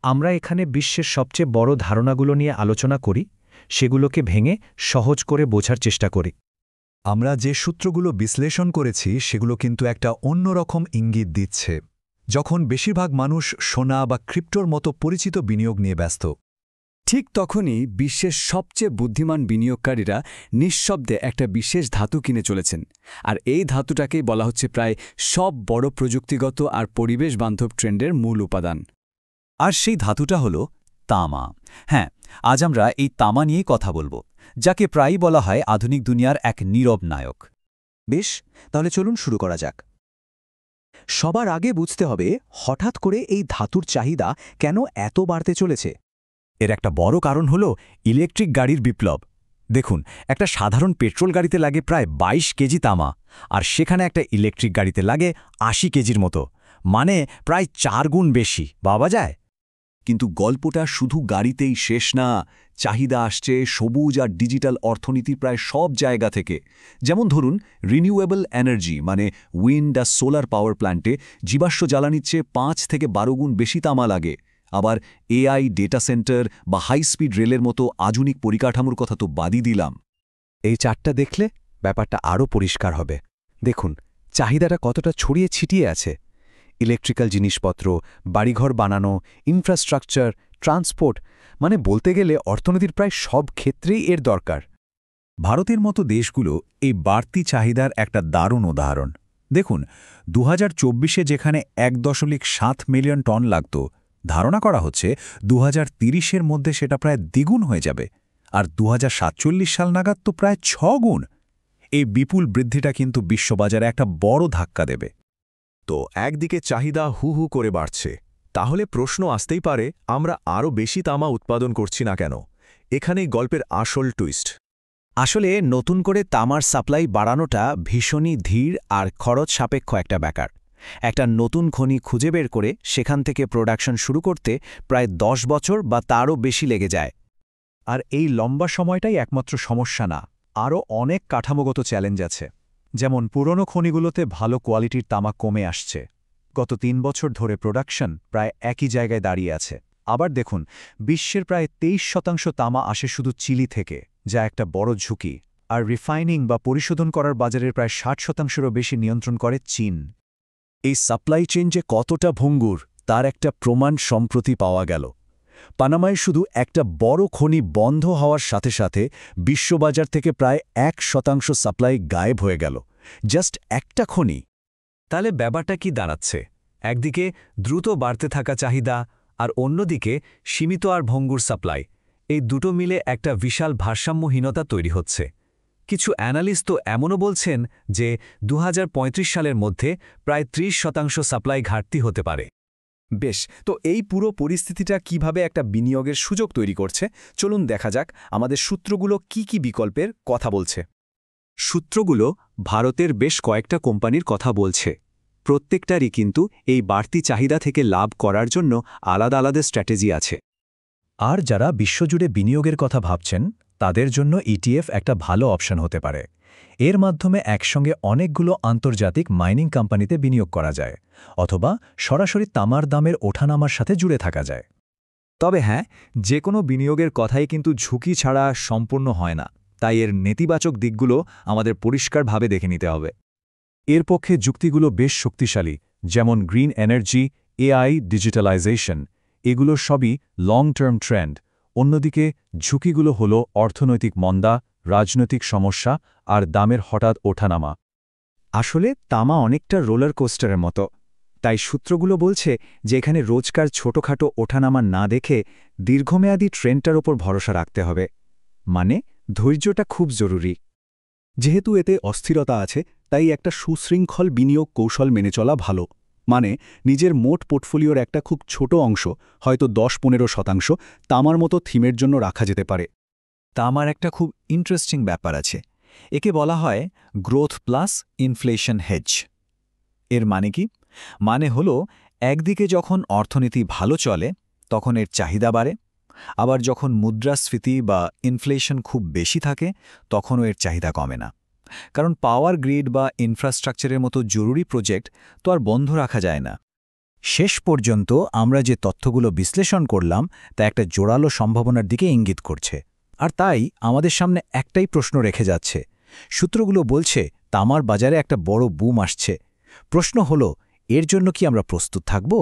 আমরা এখানে বিশ্বের সবচেয়ে বড় ধারণাগুলো নিয়ে আলোচনা করি, সেগুলোকে ভেঙে সহজ করে বোঝার চেষ্টা করি। আমরা যে সূত্রগুলো বিশ্লেষণ করেছি সেগুলো কিন্তু একটা অন্যরকম ইঙ্গিত দিচ্ছে, যখন বেশিরভাগ মানুষ সোনা বা ক্রিপ্টোর মতো পরিচিত বিনিয়োগ নিয়ে ব্যস্ত। ঠিক তখনই বিশ্বের সবচেয়ে বুদ্ধিমান বিনিয়োগকারীরা নিঃশব্দে একটা বিশেষ ধাতু কিনে চলেছেন, আর এই ধাতুটাকেই বলা হচ্ছে প্রায় সব বড় প্রযুক্তিগত আর পরিবেশ বান্ধব ট্রেন্ডের মূল উপাদান। আর সেই ধাতুটা হল তামা। হ্যাঁ, আজ আমরা এই তামা নিয়েই কথা বলবো, যাকে প্রায়ই বলা হয় আধুনিক দুনিয়ার এক নীরব নায়ক। বেশ, তাহলে চলুন শুরু করা যাক। সবার আগে বুঝতে হবে হঠাৎ করে এই ধাতুর চাহিদা কেন এত বাড়তে চলেছে। এর একটা বড় কারণ হল ইলেকট্রিক গাড়ির বিপ্লব। দেখুন, একটা সাধারণ পেট্রোল গাড়িতে লাগে প্রায় ২২ কেজি তামা, আর সেখানে একটা ইলেকট্রিক গাড়িতে লাগে ৮০ কেজির মতো, মানে প্রায় ৪ গুণ বেশি। ভাবা যায়? কিন্তু গল্পটা শুধু গাড়িতেই শেষ না। চাহিদা আসছে সবুজ আর ডিজিটাল অর্থনীতির প্রায় সব জায়গা থেকে। যেমন ধরুন, রিনিউয়েবল এনার্জি মানে উইন্ড আর সোলার পাওয়ার প্ল্যান্টে জীবাশ্ম জ্বালানির চেয়ে ৫ থেকে ১২ গুণ বেশি তামা লাগে। আবার এআই, ডেটা সেন্টার বা হাই স্পিড রেলের মতো আধুনিক পরিকাঠামোর কথা তো বাদই দিলাম। এই চারটা দেখলে ব্যাপারটা আরও পরিষ্কার হবে। দেখুন, চাহিদাটা কতটা ছড়িয়ে ছিটিয়ে আছে। ইলেকট্রিক্যাল জিনিসপত্র, বাড়িঘর বানানো, ইনফ্রাস্ট্রাকচার, ট্রান্সপোর্ট, মানে বলতে গেলে অর্থনীতির প্রায় সব ক্ষেত্রেই এর দরকার। ভারতের মতো দেশগুলো এই বাড়তি চাহিদার একটা দারুণ উদাহরণ। দেখুন, ২০২৪-এ যেখানে ১.৭ মিলিয়ন টন লাগত, ধারণা করা হচ্ছে ২০৩০-এর মধ্যে সেটা প্রায় দ্বিগুণ হয়ে যাবে, আর ২০৪৭ সাল নাগাদ তো প্রায় ৬ গুণ। এই বিপুল বৃদ্ধিটা কিন্তু বিশ্ববাজারে একটা বড় ধাক্কা দেবে। তো একদিকে চাহিদা হু হু করে বাড়ছে, তাহলে প্রশ্ন আসতেই পারে, আমরা আরও বেশি তামা উৎপাদন করছি না কেন? এখানেই গল্পের আসল টুইস্ট। আসলে নতুন করে তামার সাপ্লাই বাড়ানোটা ভীষণই ধীর আর খরচ সাপেক্ষ একটা ব্যাপার। একটা নতুন খনি খুঁজে বের করে সেখান থেকে প্রোডাকশন শুরু করতে প্রায় ১০ বছর বা তারও বেশি লেগে যায়। আর এই লম্বা সময়টাই একমাত্র সমস্যা না, আরও অনেক কাঠামোগত চ্যালেঞ্জ আছে। যেমন পুরনো খনিগুলোতে ভালো কোয়ালিটির তামা কমে আসছে। গত ৩ বছর ধরে প্রোডাকশন প্রায় একই জায়গায় দাঁড়িয়ে আছে। আবার দেখুন, বিশ্বের প্রায় ২৩% তামা আসে শুধু চিলি থেকে, যা একটা বড় ঝুঁকি। আর রিফাইনিং বা পরিশোধন করার বাজারের প্রায় ৬০%-রও বেশি নিয়ন্ত্রণ করে চীন। এই সাপ্লাই চেইন যে কতটা ভঙ্গুর তার একটা প্রমাণ সম্প্রতি পাওয়া গেল। পানামায় শুধু একটা বড় খনি বন্ধ হওয়ার সাথে সাথে বিশ্ববাজার থেকে প্রায় ১% সাপ্লাই গায়েব হয়ে গেল। জাস্ট একটা খনি। তাহলে ব্যাপারটা কি দাঁড়াচ্ছে? একদিকে দ্রুত বাড়তে থাকা চাহিদা, আর অন্যদিকে সীমিত আর ভঙ্গুর সাপ্লাই। এই দুটো মিলে একটা বিশাল ভারসাম্যহীনতা তৈরি হচ্ছে। কিছু অ্যানালিস্ট তো এমনও বলছেন যে ২০৩৫ সালের মধ্যে প্রায় ৩০% সাপ্লাই ঘাটতি হতে পারে। বেশ, তো এই পুরো পরিস্থিতিটা কিভাবে একটা বিনিয়োগের সুযোগ তৈরি করছে, চলুন দেখা যাক আমাদের সূত্রগুলো কি বিকল্পের কথা বলছে। সূত্রগুলো ভারতের বেশ কয়েকটা কোম্পানির কথা বলছে। প্রত্যেকটারই কিন্তু এই বাড়তি চাহিদা থেকে লাভ করার জন্য আলাদা আলাদা স্ট্র্যাটেজি আছে। আর যারা বিশ্বজুড়ে বিনিয়োগের কথা ভাবছেন, তাদের জন্য ইটিএফ একটা ভালো অপশন হতে পারে। এর মাধ্যমে একসঙ্গে অনেকগুলো আন্তর্জাতিক মাইনিং কোম্পানিতে বিনিয়োগ করা যায়, অথবা সরাসরি তামার দামের ওঠানামার সাথে জুড়ে থাকা যায়। তবে হ্যাঁ, যে কোনো বিনিয়োগের কথাই কিন্তু ঝুঁকি ছাড়া সম্পূর্ণ হয় না, তাই এর নেতিবাচক দিকগুলো আমাদের পরিষ্কারভাবে দেখে নিতে হবে। এর পক্ষে যুক্তিগুলো বেশ শক্তিশালী, যেমন গ্রিন এনার্জি, এআই, ডিজিটালাইজেশন, এগুলো সবই লং টার্ম ট্রেন্ড। অন্যদিকে ঝুঁকিগুলো হল অর্থনৈতিক মন্দা, রাজনৈতিক সমস্যা আর দামের হঠাৎ ওঠানামা। আসলে তামা অনেকটা রোলার কোস্টারের মতো, তাই সূত্রগুলো বলছে যে এখানে রোজকার ছোটখাটো ওঠানামা না দেখে দীর্ঘমেয়াদী ট্রেন্ডটার ওপর ভরসা রাখতে হবে। মানে ধৈর্যটা খুব জরুরি। যেহেতু এতে অস্থিরতা আছে, তাই একটা সুশৃঙ্খল বিনিয়োগ কৌশল মেনে চলা ভালো। মানে নিজের মোট পোর্টফোলিওর একটা খুব ছোট অংশ, হয়তো ১০-১৫% তামার মতো থিমের জন্য রাখা যেতে পারে। তামার একটা খুব ইন্টারেস্টিং ব্যাপার আছে। একে বলা হয় গ্রোথ প্লাস ইনফ্লেশন হেজ। এর মানে কি? মানে হলো, একদিকে যখন অর্থনীতি ভালো চলে তখন এর চাহিদা বাড়ে, আবার যখন মুদ্রাস্ফীতি বা ইনফ্লেশন খুব বেশি থাকে তখনও এর চাহিদা কমে না। কারণ পাওয়ার গ্রিড বা ইনফ্রাস্ট্রাকচারের মতো জরুরি প্রজেক্ট তো আর বন্ধ রাখা যায় না। শেষ পর্যন্ত আমরা যে তথ্যগুলো বিশ্লেষণ করলাম তা একটা জোরালো সম্ভাবনার দিকে ইঙ্গিত করছে। আর তাই আমাদের সামনে একটাই প্রশ্ন রেখে যাচ্ছে। সূত্রগুলো বলছে তামার বাজারে একটা বড় বুম আসছে। প্রশ্ন হলো, এর জন্য কি আমরা প্রস্তুত থাকব?